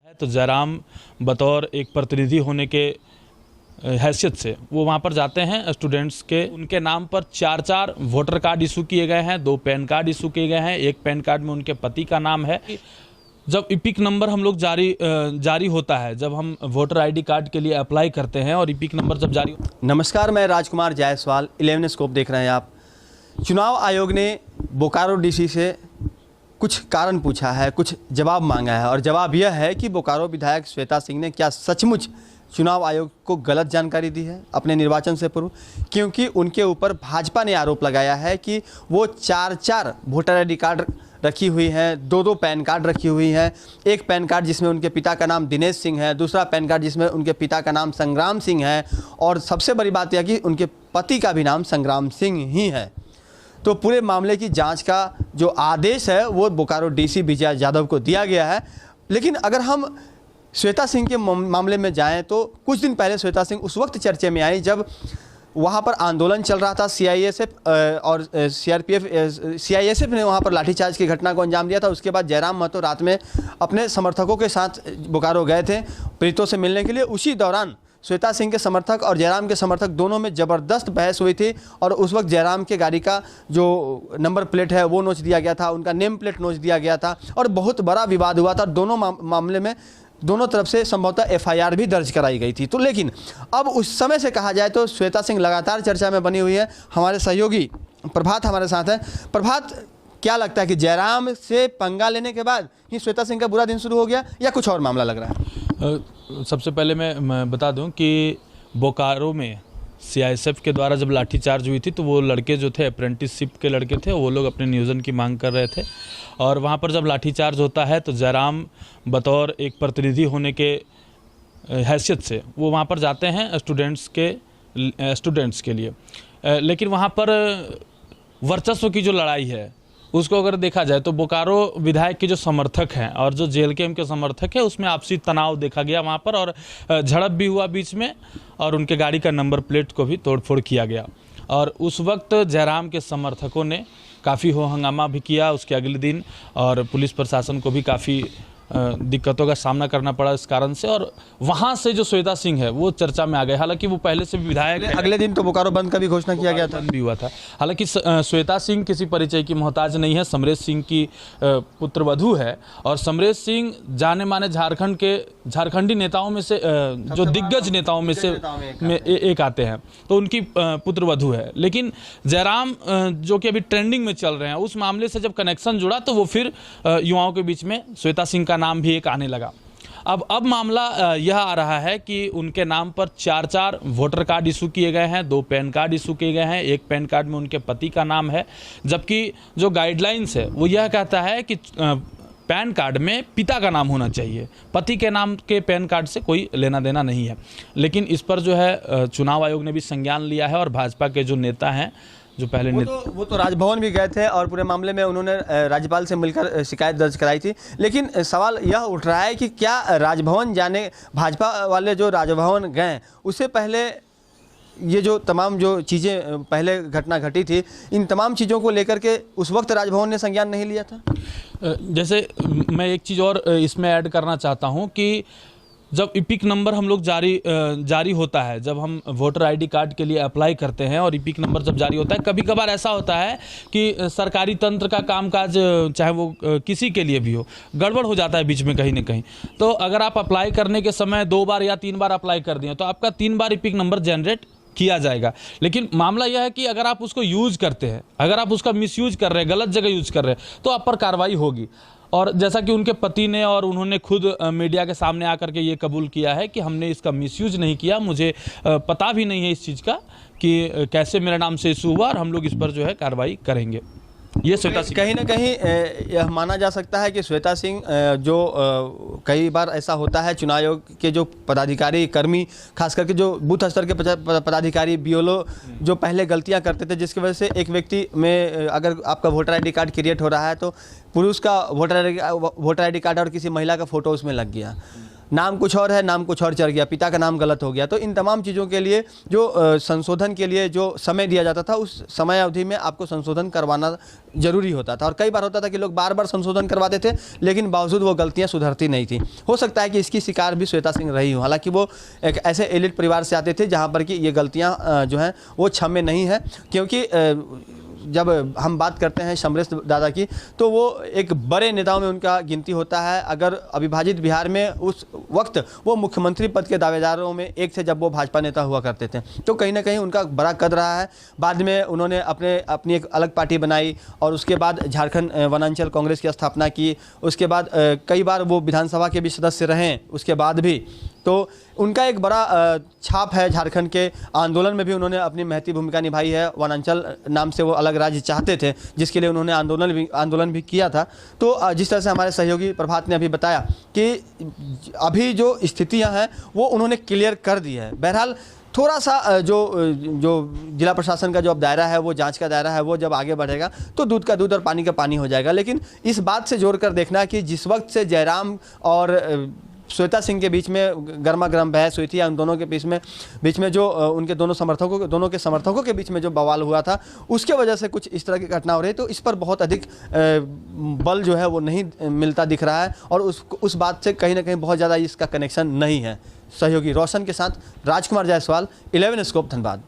तो जयराम बतौर एक प्रतिनिधि होने के हैसियत से वो वहाँ पर जाते हैं। स्टूडेंट्स के उनके नाम पर 4 वोटर कार्ड इशू किए गए हैं, 2 पैन कार्ड इशू किए गए हैं। एक पैन कार्ड में उनके पति का नाम है। जब इपिक नंबर हम लोग जारी होता है, जब हम वोटर आईडी कार्ड के लिए अप्लाई करते हैं और इपिक नंबर जब जारी। नमस्कार, मैं राजकुमार जायसवाल, 11 स्कोप देख रहे हैं आप। चुनाव आयोग ने बोकारो डीसी से कुछ कारण पूछा है, कुछ जवाब मांगा है और जवाब यह है कि बोकारो विधायक श्वेता सिंह ने क्या सचमुच चुनाव आयोग को गलत जानकारी दी है अपने निर्वाचन से पूर्व, क्योंकि उनके ऊपर भाजपा ने आरोप लगाया है कि वो 4 वोटर आईडी कार्ड रखी हुई हैं, 2 पैन कार्ड रखी हुई हैं। एक पैन कार्ड जिसमें उनके पिता का नाम दिनेश सिंह है, दूसरा पैन कार्ड जिसमें उनके पिता का नाम संग्राम सिंह है और सबसे बड़ी बात यह कि उनके पति का भी नाम संग्राम सिंह ही है। तो पूरे मामले की जांच का जो आदेश है वो बोकारो डीसी विजय यादव को दिया गया है। लेकिन अगर हम श्वेता सिंह के मामले में जाएं तो कुछ दिन पहले श्वेता सिंह उस वक्त चर्चे में आई जब वहाँ पर आंदोलन चल रहा था। सीआईएसएफ और सीआईएसएफ ने वहाँ पर लाठीचार्ज की घटना को अंजाम दिया था। उसके बाद जयराम महतो रात में अपने समर्थकों के साथ बोकारो गए थे पीड़ितों से मिलने के लिए। उसी दौरान श्वेता सिंह के समर्थक और जयराम के समर्थक दोनों में ज़बरदस्त बहस हुई थी और उस वक्त जयराम के गाड़ी का जो नंबर प्लेट है वो नोच दिया गया था, उनका नेम प्लेट नोच दिया गया था और बहुत बड़ा विवाद हुआ था। दोनों मामले में दोनों तरफ से संभवतः एफआईआर भी दर्ज कराई गई थी। तो लेकिन अब उस समय से कहा जाए तो श्वेता सिंह लगातार चर्चा में बनी हुई है। हमारे सहयोगी प्रभात हमारे साथ है। प्रभात, क्या लगता है कि जयराम से पंगा लेने के बाद ही श्वेता सिंह का बुरा दिन शुरू हो गया या कुछ और मामला लग रहा है? सबसे पहले मैं बता दूं कि बोकारो में सीआईएसएफ के द्वारा जब लाठीचार्ज हुई थी तो वो लड़के जो थे अप्रेंटिसशिप के लड़के थे, वो लोग अपने नियोजन की मांग कर रहे थे और वहाँ पर जब लाठीचार्ज होता है तो जयराम बतौर एक प्रतिनिधि होने के हैसियत से वो वहाँ पर जाते हैं स्टूडेंट्स के लिए। लेकिन वहाँ पर वर्चस्व की जो लड़ाई है उसको अगर देखा जाए तो बोकारो विधायक के जो समर्थक हैं और जो जेल के उनके समर्थक हैं उसमें आपसी तनाव देखा गया वहाँ पर और झड़प भी हुआ बीच में और उनके गाड़ी का नंबर प्लेट को भी तोड़फोड़ किया गया। और उस वक्त जयराम के समर्थकों ने काफ़ी हो हंगामा भी किया उसके अगले दिन और पुलिस प्रशासन को भी काफ़ी दिक्कतों का सामना करना पड़ा इस कारण से। और वहाँ से जो श्वेता सिंह है वो चर्चा में आ गए। हालांकि वो पहले से भी विधायक है। अगले दिन तो बोकारो बंद का भी घोषणा किया गया था, भी हुआ था। हालांकि श्वेता सिंह किसी परिचय की मोहताज नहीं है, समरेश सिंह की पुत्रवधू है और समरेश सिंह जाने माने झारखंडी नेताओं में से जो दिग्गज नेताओं में से एक आते हैं, तो उनकी पुत्रवधू है। लेकिन जयराम जो कि अभी ट्रेंडिंग में चल रहे हैं, उस मामले से जब कनेक्शन जुड़ा तो वो फिर युवाओं के बीच में श्वेता सिंह का नाम भी एक आने लगा। अब मामला यह आ रहा है कि उनके नाम पर 4 वोटर कार्ड इशू किए गए हैं, 2 पैन कार्ड इशू किए गए हैं। एक पैन कार्ड में उनके पति का नाम है, जबकि जो गाइडलाइंस है वो यह कहता है कि पैन कार्ड में पिता का नाम होना चाहिए, पति के नाम के पैन कार्ड से कोई लेना देना नहीं है। लेकिन इस पर जो है चुनाव आयोग ने भी संज्ञान लिया है और भाजपा के जो नेता हैं जो पहले वो तो राजभवन भी गए थे और पूरे मामले में उन्होंने राज्यपाल से मिलकर शिकायत दर्ज कराई थी। लेकिन सवाल यह उठ रहा है कि क्या राजभवन जाने, भाजपा वाले जो राजभवन गए उससे पहले ये जो तमाम जो चीज़ें पहले घटना घटी थी, इन तमाम चीज़ों को लेकर के उस वक्त राजभवन ने संज्ञान नहीं लिया था? जैसे मैं एक चीज़ और इसमें ऐड करना चाहता हूँ कि जब इपिक नंबर हम लोग जारी होता है, जब हम वोटर आईडी कार्ड के लिए अप्लाई करते हैं और इपिक नंबर जब जारी होता है, कभी कभार ऐसा होता है कि सरकारी तंत्र का कामकाज चाहे वो किसी के लिए भी हो, गड़बड़ हो जाता है बीच में कहीं ना कहीं। तो अगर आप अप्लाई करने के समय 2 बार या 3 बार अप्लाई कर दिए तो आपका 3 बार इपिक नंबर जनरेट किया जाएगा। लेकिन मामला यह है कि अगर आप उसको यूज़ करते हैं, अगर आप उसका मिसयूज कर रहे हैं, गलत जगह यूज कर रहे हैं, तो आप पर कार्रवाई होगी। और जैसा कि उनके पति ने और उन्होंने खुद मीडिया के सामने आकर के ये कबूल किया है कि हमने इसका मिसयूज नहीं किया, मुझे पता भी नहीं है इस चीज़ का कि कैसे मेरे नाम से इशू हुआ और हम लोग इस पर जो है कार्रवाई करेंगे। ये श्वेता सिंह कहीं ना कहीं यह माना जा सकता है कि श्वेता सिंह जो कई बार ऐसा होता है चुनाव आयोग के जो पदाधिकारी कर्मी, खास करके जो बूथ स्तर के पदाधिकारी बीएलओ जो पहले गलतियां करते थे, जिसकी वजह से एक व्यक्ति में अगर आपका वोटर आईडी कार्ड क्रिएट हो रहा है तो पुरुष का वोटर आईडी कार्ड और किसी महिला का फ़ोटो उसमें लग गया। नाम कुछ और है, नाम कुछ और चढ़ गया, पिता का नाम गलत हो गया। तो इन तमाम चीज़ों के लिए जो संशोधन के लिए जो समय दिया जाता था, उस समय अवधि में आपको संशोधन करवाना जरूरी होता था। और कई बार होता था कि लोग बार बार संशोधन करवाते थे, लेकिन बावजूद वो गलतियां सुधरती नहीं थी। हो सकता है कि इसकी शिकार भी श्वेता सिंह रही हो। हालांकि वो एक ऐसे एलिट परिवार से आते थे जहां पर कि ये गलतियां जो हैं वो क्षम्य नहीं है। क्योंकि जब हम बात करते हैं समरेश दादा की, तो वो एक बड़े नेताओं में उनका गिनती होता है। अगर अविभाजित बिहार में उस वक्त वो मुख्यमंत्री पद के दावेदारों में एक थे, जब वो भाजपा नेता हुआ करते थे। तो कहीं ना कहीं उनका बड़ा कद रहा है। बाद में उन्होंने अपनी एक अलग पार्टी बनाई और उसके बाद झारखंड वनांचल कांग्रेस की स्थापना की। उसके बाद कई बार वो विधानसभा के भी सदस्य रहे उसके बाद भी। तो उनका एक बड़ा छाप है झारखंड के आंदोलन में भी। उन्होंने अपनी महती भूमिका निभाई है। वनांचल नाम से वो अलग राज्य चाहते थे, जिसके लिए उन्होंने आंदोलन भी किया था। तो जिस तरह से हमारे सहयोगी प्रभात ने अभी बताया कि अभी जो स्थितियां हैं वो उन्होंने क्लियर कर दी है। बहरहाल थोड़ा सा जो जिला प्रशासन का जो अब दायरा है, वो जांच का दायरा है, वो जब आगे बढ़ेगा तो दूध का दूध और पानी का पानी हो जाएगा। लेकिन इस बात से जोड़कर देखना कि जिस वक्त से जयराम और श्वेता सिंह के बीच में गर्मा गर्म बहस हुई थी, या उन दोनों के बीच में जो उनके दोनों के समर्थकों के बीच में जो बवाल हुआ था, उसके वजह से कुछ इस तरह की घटना हो रही है। तो इस पर बहुत अधिक बल जो है वो नहीं मिलता दिख रहा है, और उस बात से कहीं ना कहीं बहुत ज़्यादा इसका कनेक्शन नहीं है। सहयोगी रोशन के साथ राजकुमार जायसवाल, 11 स्कोप, धनबाद।